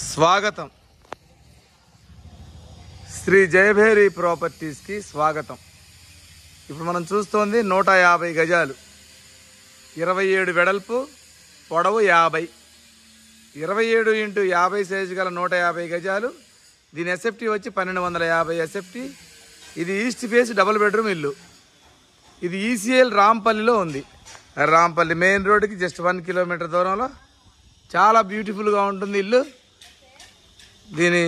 స్వాగతం. శ్రీ జయభేరి ప్రాపర్టీస్కి స్వాగతం. ఇప్పుడు మనం చూస్తోంది 150 గజాలు, 27 వెడల్పు, పొడవు 50, 27 × 50 సైజు గల 150 గజాలు. దీని ఎస్ఎఫ్టీ వచ్చి 1250 ఎస్ఎఫ్టీ. ఇది ఈస్ట్ ఫేస్ డబుల్ బెడ్రూమ్ ఇల్లు. ఇది ఈసీఎల్ రాంపల్లిలో ఉంది. రాంపల్లి మెయిన్ రోడ్డుకి జస్ట్ 1 కిలోమీటర్ దూరంలో. చాలా బ్యూటిఫుల్గా ఉంటుంది ఇల్లు. దీని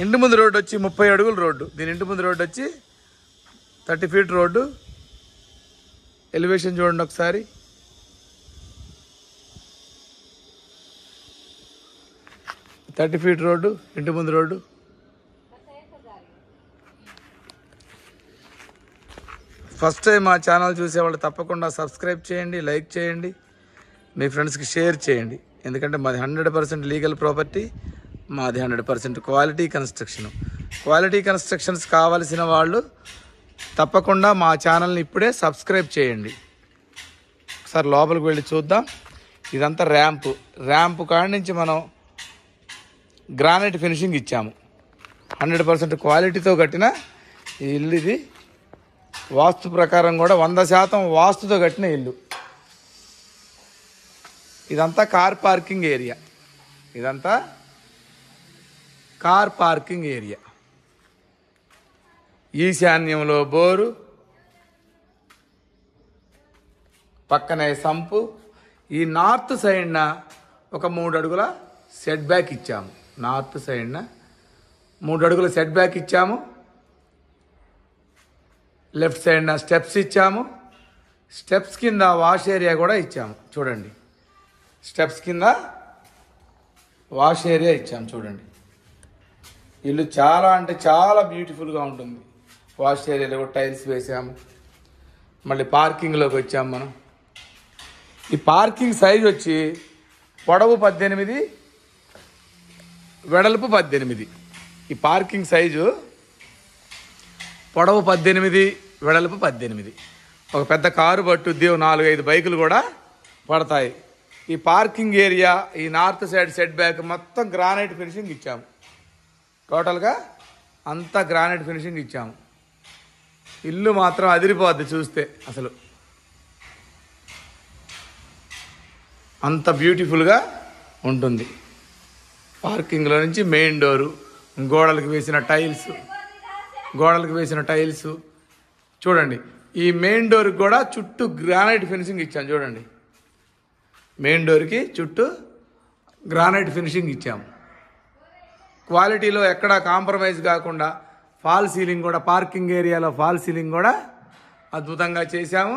ఇంటి ముందు రోడ్డు వచ్చి 30 అడుగుల రోడ్డు. దీని ఇంటి ముందు రోడ్డు వచ్చి 30 ఫీట్ రోడ్డు. ఎలివేషన్ చూడండి ఒకసారి. 30 ఫీట్ రోడ్డు, ఇంటి ముందు రోడ్డు. ఫస్ట్ టైం మా ఛానల్ చూసేవాళ్ళు తప్పకుండా సబ్స్క్రైబ్ చేయండి, లైక్ చేయండి, మీ ఫ్రెండ్స్కి షేర్ చేయండి. ఎందుకంటే మాది 100% లీగల్ ప్రాపర్టీ, మాది 100% క్వాలిటీ కన్స్ట్రక్షన్. క్వాలిటీ కన్స్ట్రక్షన్స్ కావాల్సిన వాళ్ళు తప్పకుండా మా ఛానల్ని ఇప్పుడే సబ్స్క్రైబ్ చేయండి. ఒకసారి లోపలికి వెళ్ళి చూద్దాం. ఇదంతా ర్యాంపు కాడి నుంచి మనం గ్రానైట్ ఫినిషింగ్ ఇచ్చాము. 100% క్వాలిటీతో కట్టిన ఈ ఇల్లు. ఇది వాస్తు ప్రకారం కూడా 100% వాస్తుతో కట్టిన ఇల్లు. ఇదంతా కార్ పార్కింగ్ ఏరియా. ఈశాన్యంలో బోరు, పక్కనే సంపు. ఈ నార్త్ సైడ్న ఒక 3 అడుగుల సెట్ బ్యాక్ ఇచ్చాము. నార్త్ సైడ్న 3 అడుగుల సెట్ బ్యాక్ ఇచ్చాము. లెఫ్ట్ సైడ్న స్టెప్స్ ఇచ్చాము. స్టెప్స్ కింద వాష్ ఏరియా కూడా ఇచ్చాము. చూడండి, స్టెప్స్ కింద వాష్ ఏరియా ఇచ్చాము. చూడండి, ఇల్లు చాలా అంటే చాలా బ్యూటిఫుల్గా ఉంటుంది. వాష్ ఏరియాలో కూడా టైల్స్ వేసాము. మళ్ళీ పార్కింగ్లోకి వచ్చాము మనం. ఈ పార్కింగ్ సైజ్ వచ్చి పొడవు 18, వెడల్పు 18. ఈ పార్కింగ్ సైజు పొడవు 18, వెడల్పు 18. ఒక పెద్ద కారు పట్టుద్ది, 4-5 బైకులు కూడా పడతాయి. ఈ పార్కింగ్ ఏరియా, ఈ నార్త్ సైడ్ సెట్ బ్యాక్ మొత్తం గ్రానైట్ ఫినిషింగ్ ఇచ్చాము. టోటల్గా అంతా గ్రానైట్ ఫినిషింగ్ ఇచ్చాము. ఇల్లు మాత్రం అదిరిపోద్ది చూస్తే. అసలు అంత బ్యూటిఫుల్గా ఉంటుంది. పార్కింగ్లో నుంచి మెయిన్ డోరు, గోడలకు వేసిన టైల్స్ చూడండి. ఈ మెయిన్ డోర్కి కూడా చుట్టూ గ్రానైట్ ఫినిషింగ్ ఇచ్చాము. చూడండి, మెయిన్ డోర్కి చుట్టూ గ్రానైట్ ఫినిషింగ్ ఇచ్చాము. క్వాలిటీలో ఎక్కడా కాంప్రమైజ్ కాకుండా ఫాల్ సీలింగ్ కూడా, పార్కింగ్ ఏరియాలో ఫాల్ సీలింగ్ కూడా అద్భుతంగా చేశాము.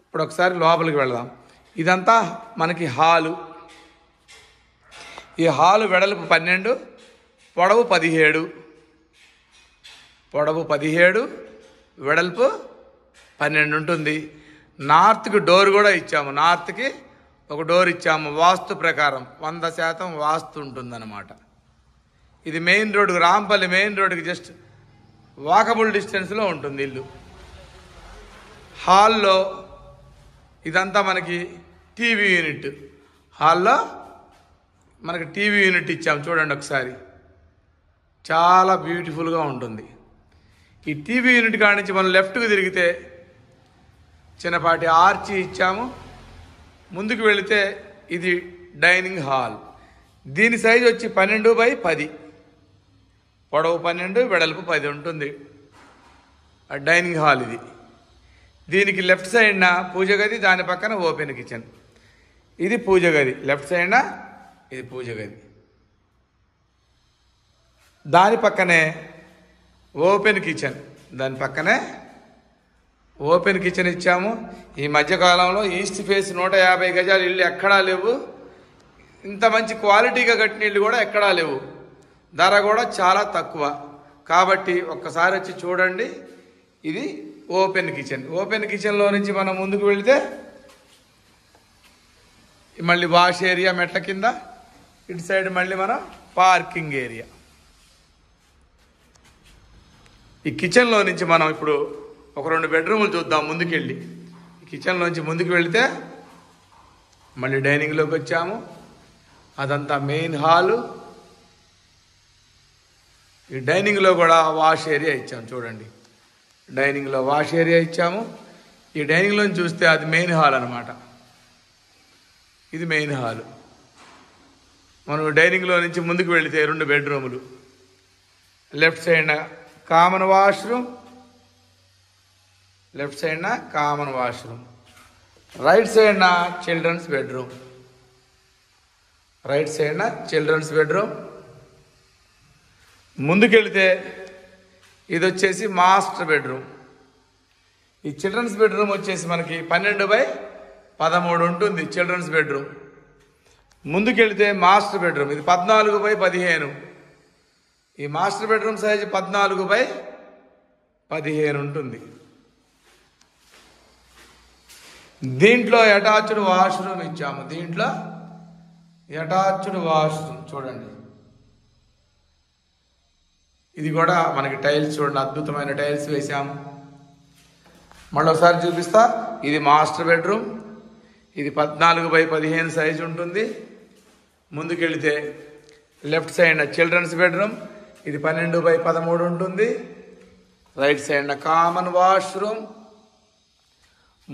ఇప్పుడు ఒకసారి లోపలికి వెళదాం. ఇదంతా మనకి హాలు. ఈ హాలు వెడల్పు 12, పొడవు 17. వెడల్పు 12 ఉంటుంది. నార్త్కి డోర్ కూడా ఇచ్చాము. నార్త్కి ఒక డోర్ ఇచ్చాము. వాస్తు ప్రకారం 100% వాస్తు ఉంటుందన్నమాట. ఇది మెయిన్ రోడ్డు, రాంపల్లి మెయిన్ రోడ్డుకి జస్ట్ వాకబుల్ డిస్టెన్స్లో ఉంటుంది ఇల్లు. హాల్లో ఇదంతా మనకి టీవీ యూనిట్. హాల్లో మనకి టీవీ యూనిట్ ఇచ్చాము. చూడండి ఒకసారి, చాలా బ్యూటిఫుల్గా ఉంటుంది. ఈ టీవీ యూనిట్ కాడి నుంచి మనం లెఫ్ట్కి తిరిగితే చిన్నపాటి ఆర్చి ఇచ్చాము. ముందుకు వెళితే ఇది డైనింగ్ హాల్. దీని సైజు వచ్చి 12x10. పొడవు 12, వెడల్పు 10 ఉంటుంది డైనింగ్ హాల్ ఇది. దీనికి లెఫ్ట్ సైడ్న పూజ గది, దాని పక్కన ఓపెన్ కిచెన్. ఇది పూజ గది. లెఫ్ట్ సైడ్న ఇది పూజ గది, దాని పక్కనే ఓపెన్ కిచెన్. ఓపెన్ కిచెన్ ఇచ్చాము. ఈ మధ్యకాలంలో ఈస్ట్ ఫేస్ 150 గజాలు ఇల్లు ఎక్కడా లేవు. ఇంత మంచి క్వాలిటీగా కట్టిన ఇల్లు కూడా ఎక్కడా లేవు. ధర కూడా చాలా తక్కువ. కాబట్టి ఒక్కసారి వచ్చి చూడండి. ఇది ఓపెన్ కిచెన్. ఓపెన్ కిచెన్లో నుంచి మనం ముందుకు వెళితే మళ్ళీ వాష్ ఏరియా మెట్ల కింద, ఇటు సైడ్ మళ్ళీ మనం పార్కింగ్ ఏరియా. ఈ కిచెన్లో నుంచి మనం ఇప్పుడు ఒక 2 బెడ్రూములు చూద్దాం ముందుకెళ్ళి. కిచెన్లోంచి ముందుకు వెళితే మళ్ళీ డైనింగ్లోకి వచ్చాము. అదంతా మెయిన్ హాలు. ఈ డైనింగ్లో కూడా వాష్ ఏరియా ఇచ్చాము చూడండి. డైనింగ్లో వాష్ ఏరియా ఇచ్చాము. ఈ డైనింగ్లో చూస్తే అది మెయిన్ హాల్ అనమాట. ఇది మెయిన్ హాలు. మనం డైనింగ్లో నుంచి ముందుకు వెళితే 2 బెడ్రూములు. లెఫ్ట్ సైడ్న కామన్ వాష్రూమ్, లెఫ్ట్ సైడ్న కామన్ వాష్రూమ్, రైట్ సైడ్న చిల్డ్రన్స్ బెడ్రూమ్, రైట్ సైడ్న చిల్డ్రన్స్ బెడ్రూమ్. ముందుకెళితే ఇది వచ్చేసి మాస్టర్ బెడ్రూమ్. ఈ చిల్డ్రన్స్ బెడ్రూమ్ వచ్చేసి మనకి 12/13 ఉంటుంది చిల్డ్రన్స్ బెడ్రూమ్. ముందుకెళితే మాస్టర్ బెడ్రూమ్, ఇది 14/15. ఈ మాస్టర్ బెడ్రూమ్ సైజు 14/15 ఉంటుంది. దీంట్లో అటాచ్డ్ వాష్రూమ్ ఇచ్చాము. దీంట్లో అటాచ్డ్ వాష్రూమ్ చూడండి. ఇది కూడా మనకి టైల్స్ చూడండి, అద్భుతమైన టైల్స్ వేసాము. మళ్ళీ ఒకసారి చూపిస్తా. ఇది మాస్టర్ బెడ్రూమ్, ఇది 14/15 సైజు ఉంటుంది. ముందుకెళితే లెఫ్ట్ సైడ్ చిల్డ్రన్స్ బెడ్రూమ్, ఇది 12/13 ఉంటుంది. Right side common washroom.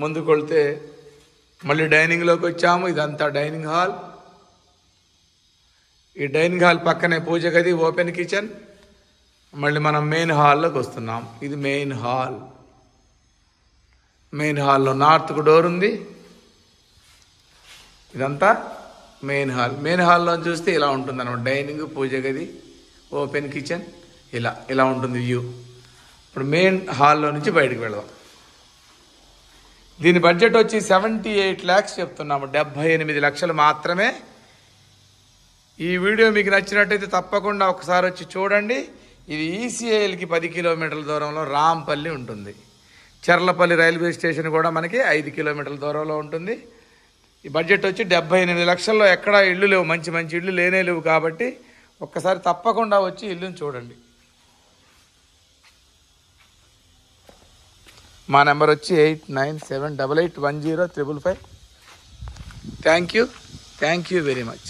ముందుకు వెళ్తే మళ్ళీ డైనింగ్లోకి వచ్చాము. ఇదంతా డైనింగ్ హాల్. ఈ డైనింగ్ హాల్ పక్కనే పూజ గది, ఓపెన్ కిచెన్. మళ్ళీ మనం మెయిన్ హాల్లోకి వస్తున్నాం. ఇది మెయిన్ హాల్. మెయిన్ హాల్లో నార్త్కు డోర్ ఉంది. ఇదంతా మెయిన్ హాల్. మెయిన్ హాల్లో చూస్తే ఇలా ఉంటుంది అన్నమాట. డైనింగ్, పూజ గది, ఓపెన్ కిచెన్, ఇలా ఉంటుంది వ్యూ. ఇప్పుడు మెయిన్ హాల్లో నుంచి బయటకు వెళదాం. దీని బడ్జెట్ వచ్చి 78 lakhs చెప్తున్నాము. 78 లక్షలు మాత్రమే. ఈ వీడియో మీకు నచ్చినట్టయితే తప్పకుండా ఒకసారి వచ్చి చూడండి. ఇది ఈసీఐఎల్కి 10 కిలోమీటర్ల దూరంలో రాంపల్లి ఉంటుంది. చర్లపల్లి రైల్వే స్టేషన్ కూడా మనకి 5 కిలోమీటర్ల దూరంలో ఉంటుంది. ఈ బడ్జెట్ వచ్చి 78 లక్షల్లో ఎక్కడా ఇళ్ళు లేవు, మంచి మంచి ఇళ్ళు లేవు. కాబట్టి ఒక్కసారి తప్పకుండా వచ్చి ఇల్లుని చూడండి. మా నెంబర్ వచ్చి 8978810555. Thank you very much.